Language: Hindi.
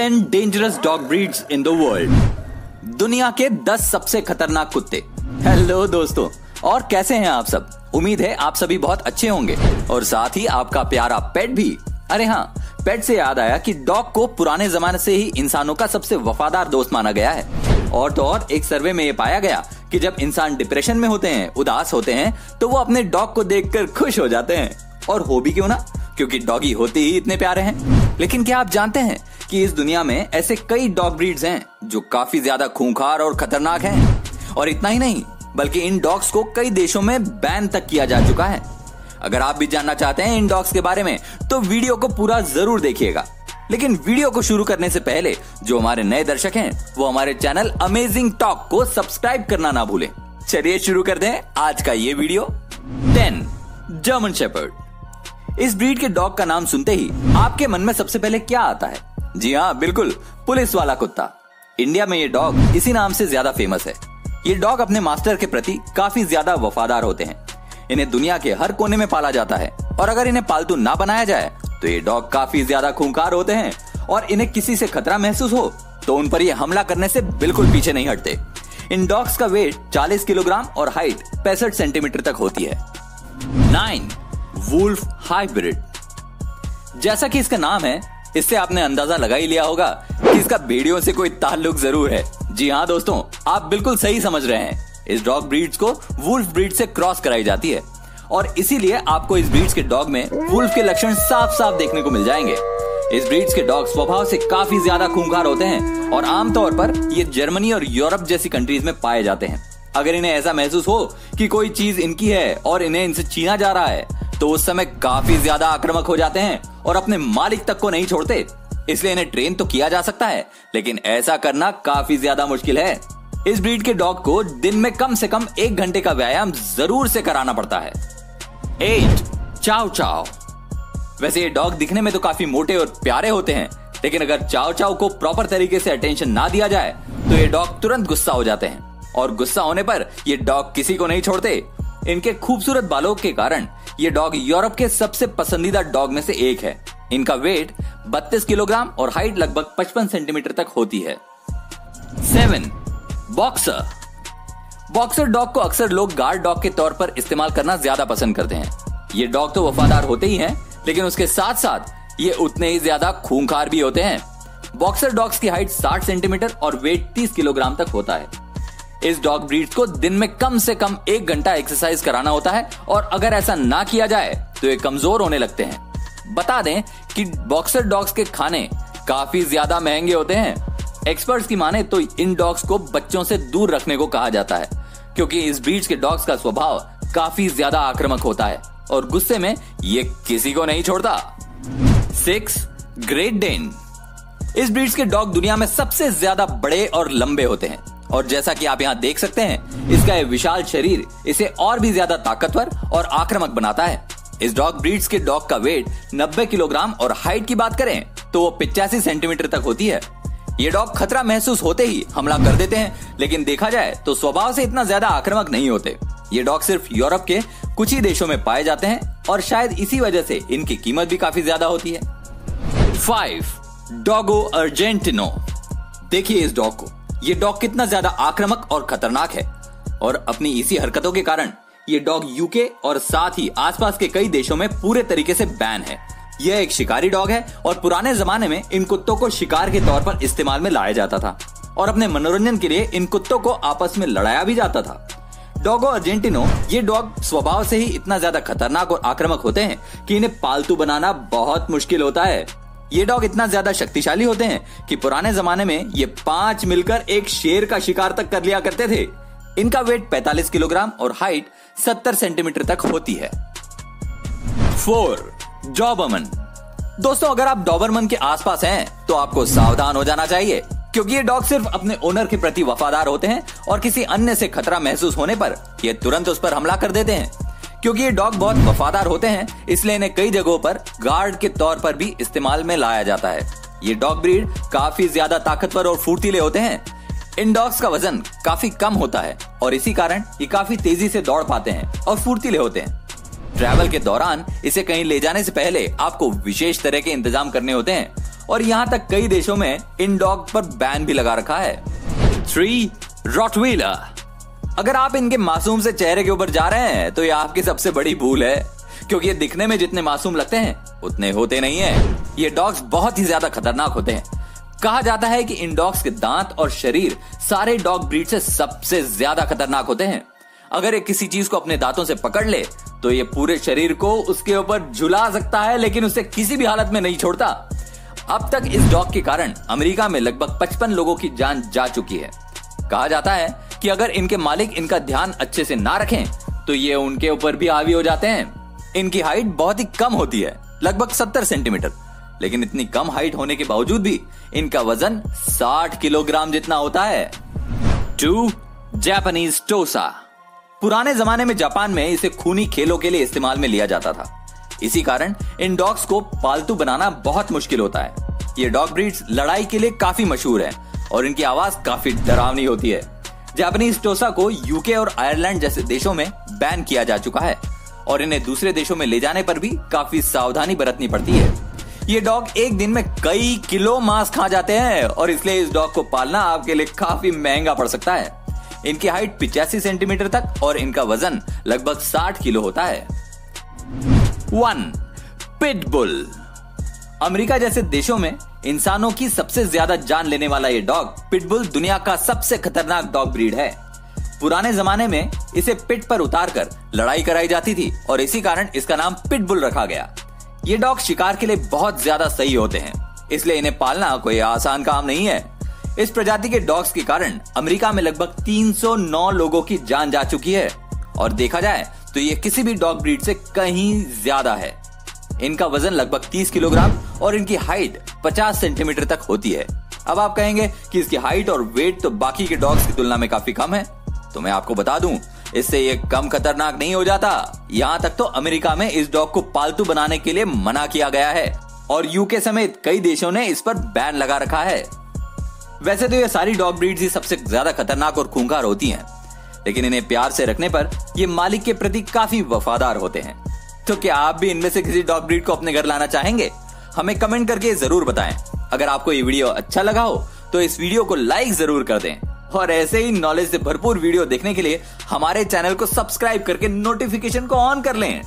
10 dangerous dog breeds in the world. दुनिया के 10 सबसे खतरनाक कुत्ते। हेलो दोस्तों, और कैसे हैं आप सब? उम्मीद है आप सभी बहुत अच्छे होंगे और साथ ही आपका प्यारा पेट भी। अरे हाँ, पेट से याद आया कि डॉग को पुराने जमाने से ही इंसानों का सबसे वफादार दोस्त माना गया है। और तो और एक सर्वे में ये पाया गया कि जब इंसान डिप्रेशन में होते हैं, उदास होते हैं, तो वो अपने डॉग को देखकर खुश हो जाते हैं। और हो भी क्यों ना, क्योंकि डॉगी होते ही इतने प्यारे हैं। लेकिन क्या आप जानते हैं कि इस दुनिया में ऐसे कई डॉग ब्रीड्स हैं जो काफी ज्यादा खूंखार और खतरनाक हैं। और इतना ही नहीं, बल्कि इन डॉग्स को कई देशों में बैन तक किया जा चुका है। अगर आप भी जानना चाहते हैं इन डॉग्स के बारे में तो वीडियो को पूरा जरूर देखिएगा। लेकिन वीडियो को शुरू करने से पहले जो हमारे नए दर्शक हैं वो हमारे चैनल अमेजिंग टॉक को सब्सक्राइब करना ना भूलें। चलिए शुरू कर दें आज का ये वीडियो। 10 German shepherd. इस ब्रीड के डॉग का नाम सुनते ही आपके मन में सबसे पहले क्या आता है? जी हाँ, बिल्कुल, पुलिस वाला कुत्ता। इंडिया में ये डॉग इसी नाम से ज्यादा फेमस है। ये डॉग अपने मास्टर के प्रति काफी ज्यादा वफादार होते हैं। इन्हें दुनिया के हर कोने में पाला जाता है और अगर इन्हें पालतू ना बनाया जाए तो ये डॉग काफी ज्यादा खूंखार होते हैं और इन्हें किसी से खतरा महसूस हो तो उन पर ये हमला करने से बिल्कुल पीछे नहीं हटते। इन डॉग्स का वेट 40 किलोग्राम और हाइट 65 सेंटीमीटर तक होती है। 9 वुल्फ हाइब्रिड। जैसा कि इसका नाम है, इससे आपने अंदाजा लगा ही लिया होगा कि इसका भेड़ियों से कोई ताल्लुक जरूर है। जी हाँ दोस्तों, आप बिल्कुल सही समझ रहे हैं। इस डॉग ब्रीड्स को वुल्फ ब्रीड से क्रॉस कराई जाती है और इसीलिए आपको इस ब्रीड्स के डॉग में वुल्फ के लक्षण साफ साफ देखने को मिल जाएंगे। इस ब्रीड्स के डॉग स्वभाव से काफी ज्यादा खूंखार होते हैं और आमतौर पर ये जर्मनी और यूरोप जैसी कंट्रीज में पाए जाते हैं। अगर इन्हें ऐसा महसूस हो कि कोई चीज इनकी है और इन्हें इनसे छीना जा रहा है तो उस समय काफी ज्यादा आक्रामक हो जाते हैं और अपने मालिक तक को नहीं छोड़ते। इसलिए इन्हें ट्रेन तो किया जा सकता है, लेकिन ऐसा करना काफी ज्यादा मुश्किल है। इस ब्रीड के डॉग को दिन में कम से कम 1 घंटे का व्यायाम जरूर से कराना पड़ता है। 8 चाव चाव। वैसे ये डॉग दिखने में तो काफी मोटे और प्यारे होते हैं, लेकिन अगर चाव चाव को प्रॉपर तरीके से अटेंशन ना दिया जाए तो ये डॉग तुरंत गुस्सा हो जाते हैं और गुस्सा होने पर ये डॉग किसी को नहीं छोड़ते। इनके खूबसूरत बालों के कारण ये डॉग यूरोप के सबसे पसंदीदा डॉग में से एक है। इनका वेट 32 किलोग्राम और हाइट लगभग 55 सेंटीमीटर तक होती है। 7 बॉक्सर। बॉक्सर डॉग को अक्सर लोग गार्ड डॉग के तौर पर इस्तेमाल करना ज्यादा पसंद करते हैं। ये डॉग तो वफादार होते ही हैं, लेकिन उसके साथ साथ ये उतने ही ज्यादा खूंखार भी होते हैं। बॉक्सर डॉग्स की हाइट 60 सेंटीमीटर और वेट 30 किलोग्राम तक होता है। इस डॉग ब्रीड्स को दिन में कम से कम 1 घंटा एक्सरसाइज कराना होता है और अगर ऐसा ना किया जाए तो ये कमजोर होने लगते हैं। बता दें कि बॉक्सर डॉग्स के खाने काफी ज्यादा महंगे होते हैं। एक्सपर्ट्स की माने तो इन डॉग्स को बच्चों से दूर रखने को कहा जाता है, क्योंकि इस ब्रीड्स के डॉग्स का स्वभाव काफी ज्यादा आक्रामक होता है और गुस्से में ये किसी को नहीं छोड़ता। 6 ग्रेट डेन। इस ब्रीड्स के डॉग दुनिया में सबसे ज्यादा बड़े और लंबे होते हैं और जैसा कि आप यहां देख सकते हैं, इसका ये विशाल शरीर इसे और भी ज्यादा ताकतवर और आक्रामक बनाता है। इस डॉग ब्रीड्स के डॉग का वेट 90 किलोग्राम और हाइट की बात करें तो वो 85 सेंटीमीटर तक होती है। ये डॉग खतरा महसूस होते ही हमला कर देते हैं, लेकिन देखा जाए तो स्वभाव से इतना ज्यादा आक्रामक नहीं होते। ये डॉग सिर्फ यूरोप के कुछ ही देशों में पाए जाते हैं और शायद इसी वजह से इनकी कीमत भी काफी ज्यादा होती है। 5 डॉगो अर्जेंटिनो। देखिए इस डॉग को, ये डॉग कितना ज्यादा आक्रामक और खतरनाक है और अपनी इसी हरकतों के कारण ये डॉग यूके और साथ ही आसपास के कई देशों में पूरे तरीके से बैन है। यह एक शिकारी डॉग है और पुराने जमाने में इन कुत्तों को शिकार के तौर पर इस्तेमाल में लाया जाता था और अपने मनोरंजन के लिए इन कुत्तों को आपस में लड़ाया भी जाता था। डॉगो अर्जेंटिनो, ये डॉग स्वभाव से ही इतना ज्यादा खतरनाक और आक्रामक होते हैं कि इन्हें पालतू बनाना बहुत मुश्किल होता है। ये डॉग इतना ज्यादा शक्तिशाली होते हैं कि पुराने जमाने में ये 5 मिलकर एक शेर का शिकार तक कर लिया करते थे। इनका वेट 45 किलोग्राम और हाइट 70 सेंटीमीटर तक होती है। 4 डॉबरमन। दोस्तों, अगर आप डॉबरमन के आसपास हैं तो आपको सावधान हो जाना चाहिए, क्योंकि ये डॉग सिर्फ अपने ओनर के प्रति वफादार होते हैं और किसी अन्य से खतरा महसूस होने पर ये तुरंत उस पर हमला कर देते हैं। क्योंकि ये डॉग बहुत वफादार होते हैं, इसलिए इन्हें कई जगहों पर गार्ड के तौर पर भी इस्तेमाल में लाया जाता है। ये डॉग ब्रीड काफी ज्यादा ताकतवर और फुर्तीले होते हैं। इन डॉग्स का वजन काफी कम होता है और इसी कारण ये काफी तेजी से दौड़ पाते हैं और फुर्तीले होते हैं। ट्रैवल के दौरान इसे कहीं ले जाने से पहले आपको विशेष तरह के इंतजाम करने होते हैं और यहाँ तक कई देशों में इन डॉग पर बैन भी लगा रखा है। 3. रॉटवीलर। अगर आप इनके मासूम से चेहरे के ऊपर जा रहे हैं तो यह आपकी सबसे बड़ी भूल है, क्योंकि ये दिखने में जितने मासूम लगते हैं उतने होते नहीं हैं। ये डॉग्स बहुत ही ज्यादा खतरनाक होते हैं। कहा जाता है कि इन डॉग्स के दांत और शरीर सारे डॉग ब्रीड से सबसे ज्यादा खतरनाक होते हैं। अगर ये किसी चीज को अपने दांतों से पकड़ ले तो ये पूरे शरीर को उसके ऊपर झुला सकता है, लेकिन उसे किसी भी हालत में नहीं छोड़ता। अब तक इस डॉग के कारण अमेरिका में लगभग 55 लोगों की जान जा चुकी है। कहा जाता है कि अगर इनके मालिक इनका ध्यान अच्छे से ना रखें तो ये उनके ऊपर भी हावी हो जाते हैं। इनकी हाइट बहुत ही कम होती है, लगभग 70 सेंटीमीटर, लेकिन इतनी कम हाइट होने के बावजूद भी इनका वजन 60 किलोग्राम जितना होता है। 2. जापानीज टोसा। पुराने जमाने में जापान में इसे खूनी खेलों के लिए इस्तेमाल में लिया जाता था। इसी कारण इन डॉग्स को पालतू बनाना बहुत मुश्किल होता है। ये डॉग ब्रीड्स लड़ाई के लिए काफी मशहूर है और इनकी आवाज काफी डरावनी होती है। जापानीज टोसा को यूके और आयरलैंड जैसे देशों में बैन किया जा चुका है और इन्हें दूसरे देशों में ले जाने पर भी काफी सावधानी बरतनी पड़ती है। ये डॉग एक दिन में कई किलो मांस खा जाते हैं और इसलिए इस डॉग को पालना आपके लिए काफी महंगा पड़ सकता है। इनकी हाइट 85 सेंटीमीटर तक और इनका वजन लगभग 60 किलो होता है। 1. पिटबुल। अमेरिका जैसे देशों में इंसानों की सबसे ज्यादा जान लेने वाला ये डॉग पिटबुल दुनिया का सबसे खतरनाक डॉग ब्रीड है। पुराने जमाने में इसे पिट पर उतारकर लड़ाई कराई जाती थी और इसी कारण इसका नाम पिटबुल रखा गया। ये डॉग शिकार के लिए बहुत ज्यादा सही होते हैं, इसलिए इन्हें पालना कोई आसान काम नहीं है। इस प्रजाति के डॉग्स के कारण अमेरिका में लगभग 309 लोगों की जान जा चुकी है और देखा जाए तो ये किसी भी डॉग ब्रीड से कहीं ज्यादा है। इनका वजन लगभग 30 किलोग्राम और इनकी हाइट 50 सेंटीमीटर तक होती है। अब आप कहेंगे कि इसकी हाइट और वेट तो बाकी के डॉग्स की तुलना में काफी कम है, तो मैं आपको बता दूं इससे ये कम खतरनाक नहीं हो जाता। यहाँ तक तो अमेरिका में इस डॉग को पालतू बनाने के लिए मना किया गया है और यूके समेत कई देशों ने इस पर बैन लगा रखा है। वैसे तो ये सारी डॉग ब्रीड्स ही सबसे ज्यादा खतरनाक और खूंखार होती हैं, लेकिन इन्हें प्यार से रखने पर ये मालिक के प्रति काफी वफादार होते हैं। तो क्या आप भी इनमें से किसी डॉग ब्रीड को अपने घर लाना चाहेंगे? हमें कमेंट करके जरूर बताएं। अगर आपको ये वीडियो अच्छा लगा हो तो इस वीडियो को लाइक जरूर कर दें और ऐसे ही नॉलेज से भरपूर वीडियो देखने के लिए हमारे चैनल को सब्सक्राइब करके नोटिफिकेशन को ऑन कर लें।